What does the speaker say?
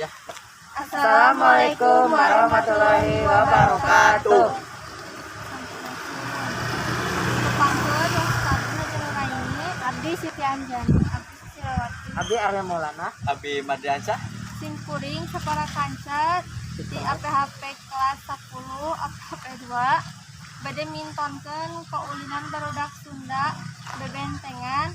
aja. Assalamualaikum warahmatullahi wabarakatuh. Pangkeun Ustadzna jeung ini Abdi Siti Anjani, Abdi Silawati. Abdi Arya Maulana. Abi Mardiansyah. Simkuring Sapara Kanca di APHP kelas 10 APHP 2 bade mintonkeun kaulinan barudak Sunda bebentengan